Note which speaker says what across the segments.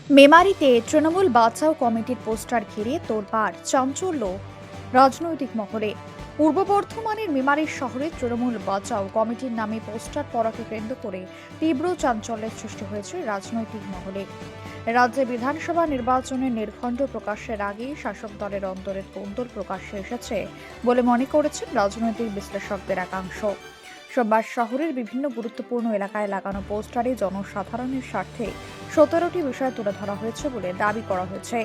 Speaker 1: মেমারিতে তৃণমূল বাঁচাও কমিটির পোস্টার ঘিরে তোলপাড় চাঞ্চল্য রাজনৈতিক মহলে। পূর্ব বর্ধমানের মেমারি শহরে তৃণমূল বাঁচাও কমিটির নামে পোস্টার পড়াকে কেন্দ্র করে তীব্র চাঞ্চল্যের সৃষ্টি হয়েছে রাজনৈতিক মহলে। রাজ্যে বিধানসভা নির্বাচনের নির্ঘণ্ট প্রকাশের আগেই শাসক দলের অন্তরের কোন্দল প্রকাশ্যে এসেছে বলে মনে করেছেন রাজনৈতিক বিশ্লেষকদের একাংশ। সোমবার শহরের বিভিন্ন গুরুত্বপূর্ণ এলাকায় লাগানো পোস্টারে জনসাধারণের স্বার্থে 17টি বিষয় তুলে ধরা হয়েছে বলে দাবি করা হয়েছে।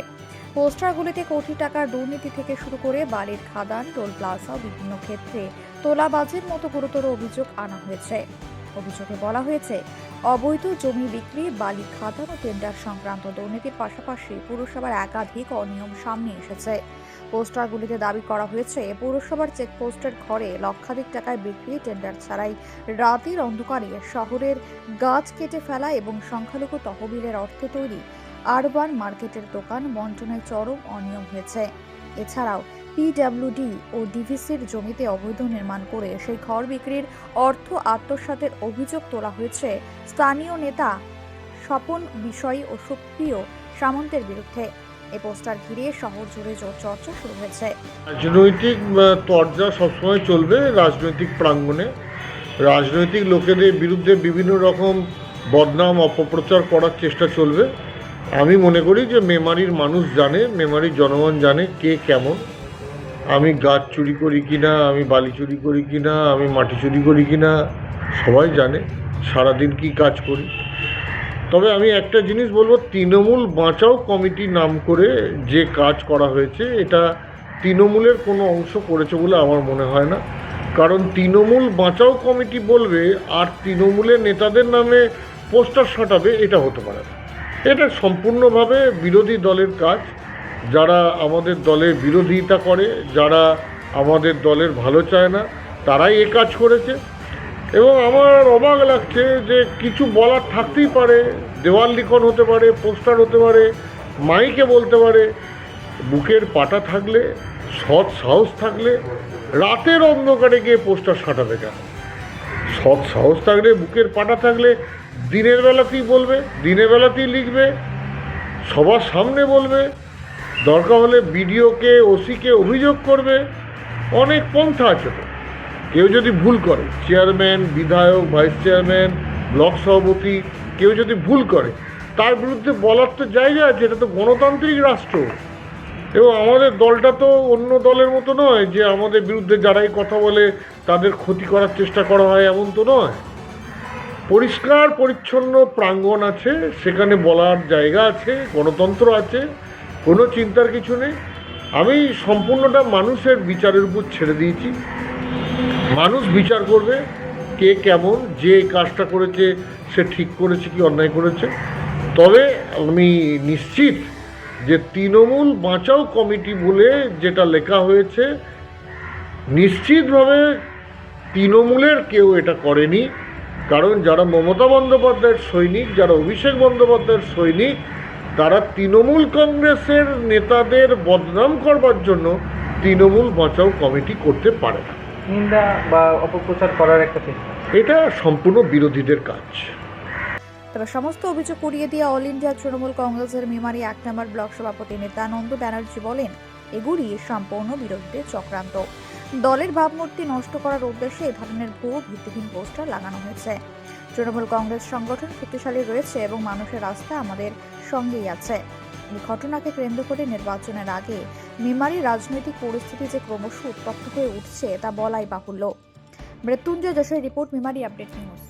Speaker 1: পোস্টারগুলিতে কোটি টাকার দুর্নীতি থেকে শুরু করে বালির খাদান, টোল প্লাজা ও বিভিন্ন ক্ষেত্রে তোলাবাজির মতো গুরুতর অভিযোগ আনা হয়েছে। অভিযোগে বলা হয়েছে, অবৈধ জমি বিক্রি, বালি খাদান ও টেন্ডার সংক্রান্ত দুর্নীতির পাশাপাশি পুরসভার একাধিক অনিয়ম সামনে এসেছে। পোস্টারগুলিতে দাবি করা হয়েছে, পৌরসভার চেকপোস্টের ঘরে লক্ষাধিক টাকায় বিক্রি, টেন্ডার ছাড়াই রাতের অন্ধকারে শহরের গাছ কেটে ফেলা এবং সংখ্যালঘু তহবিলের অর্থে তৈরি আরবান মার্কেটের দোকান বন্টনের চরম অনিয়ম হয়েছে। এছাড়াও পিডব্লিউডি ও ডিভিসির জমিতে অবৈধ নির্মাণ করে সেই ঘর বিক্রির অর্থ আত্মসাতের অভিযোগ তোলা হয়েছে স্থানীয় নেতা স্বপন বিষয় ও সুপ্রিয় সামন্তের বিরুদ্ধে। এই পোস্টার ঘিরে শহর জুড়ে জোর চর্চা শুরু হয়েছে।
Speaker 2: রাজনৈতিক তরজা সবসময় চলবে রাজনৈতিক প্রাঙ্গণে। রাজনৈতিক লোকেদের বিরুদ্ধে বিভিন্ন রকম বদনাম অপপ্রচার করার চেষ্টা চলবে। আমি মনে করি যে মেমারির মানুষ জানে, মেমারির জনগণ জানে কে কেমন। আমি গাছ চুরি করি কিনা, আমি বালি চুরি করি কিনা, আমি মাটি চুরি করি কিনা, সবাই জানে সারাদিন কি কাজ করি। তবে আমি একটা জিনিস বলবো, তৃণমূল বাঁচাও কমিটির নাম করে যে কাজ করা হয়েছে এটা তৃণমূলের কোনো অংশ করেছে বলে আমার মনে হয় না। কারণ তৃণমূল বাঁচাও কমিটি বলবে আর তৃণমূলের নেতাদের নামে পোস্টার সাঁটাবে, এটা হতে পারে না। এটা সম্পূর্ণভাবে বিরোধী দলের কাজ। যারা আমাদের দলের বিরোধিতা করে, যারা আমাদের দলের ভালো চায় না, তারাই এ কাজ করেছে। এবং আমার অবাক লাগছে যে কিছু বলার থাকতেই পারে, দেওয়াল লিখন হতে পারে, পোস্টার হতে পারে, মাইকে বলতে পারে। বুকের পাটা থাকলে, সৎ সাহস থাকলে রাতের অন্ধকারে গিয়ে পোস্টার সাঁটাবে কেন? সৎ সাহস থাকলে, বুকের পাটা থাকলে দিনের বেলাতেই বলবে, দিনের বেলাতেই লিখবে, সবার সামনে বলবে, দরকার হলে বিডিওকে, ওসিকে অভিযোগ করবে। অনেক পন্থা আছে তো। কেউ যদি ভুল করে, চেয়ারম্যান, বিধায়ক, ভাইস চেয়ারম্যান, ব্লক সভাপতি কেউ যদি ভুল করে, তার বিরুদ্ধে বলার তো জায়গা আছে। এটা তো গণতান্ত্রিক রাষ্ট্র। এবং আমাদের দলটা তো অন্য দলের মতো নয় যে আমাদের বিরুদ্ধে যারাই কথা বলে তাদের ক্ষতি করার চেষ্টা করা হয়, এমন তো নয়। পরিষ্কার পরিচ্ছন্ন প্রাঙ্গণ আছে, সেখানে বলার জায়গা আছে, গণতন্ত্র আছে, কোনো চিন্তার কিছু নেই। আমি সম্পূর্ণটা মানুষের বিচারের উপর ছেড়ে দিয়েছি। মানুষ বিচার করবে কে কেমন, যে কাজটা করেছে সে ঠিক করেছে কি অন্যায় করেছে। তবে আমি নিশ্চিত যে তৃণমূল বাঁচাও কমিটি বলে যেটা লেখা হয়েছে, নিশ্চিতভাবে তৃণমূলের কেউ এটা করেনি। কারণ যারা মমতা বন্দ্যোপাধ্যায়ের সৈনিক, যারা অভিষেক বন্দ্যোপাধ্যায়ের সৈনিক, তারা তৃণমূল কংগ্রেসের নেতাদের বদনাম করবার জন্য তৃণমূল বাঁচাও কমিটি করতে পারে না।
Speaker 3: নিন্দা বা অপপ্রচার করার একটা চেষ্টা,
Speaker 2: এটা সম্পূর্ণ বিরোধীদের কাজ।
Speaker 1: তবে সমস্ত অভিযোগ উড়িয়ে দিয়ে অল ইন্ডিয়া তৃণমূল কংগ্রেসের মেমারি 1 নম্বর ব্লক সভাপতি নিত্যানন্দ ব্যানার্জি বলেন, এগুলি সম্পূর্ণ বিরোধীদের চক্রান্ত। দলের ভাবমূর্তি নষ্ট করার উদ্দেশ্যে এ ধরনের ভুয়ো ভিত্তিহীন পোস্টার লাগানো হয়েছে। তৃণমূল কংগ্রেস সংগঠন শক্তিশালী রয়েছে এবং মানুষের আস্থা আমাদের সঙ্গেই আছে। এই ঘটনাকে কেন্দ্র করে নির্বাচনের আগে মেমারি রাজনৈতিক পরিস্থিতি যে ক্রমশ উত্তপ্ত হয়ে উঠছে তা বলাই বাহুল্য। Mrityunjoy Jessore report, Memari update news.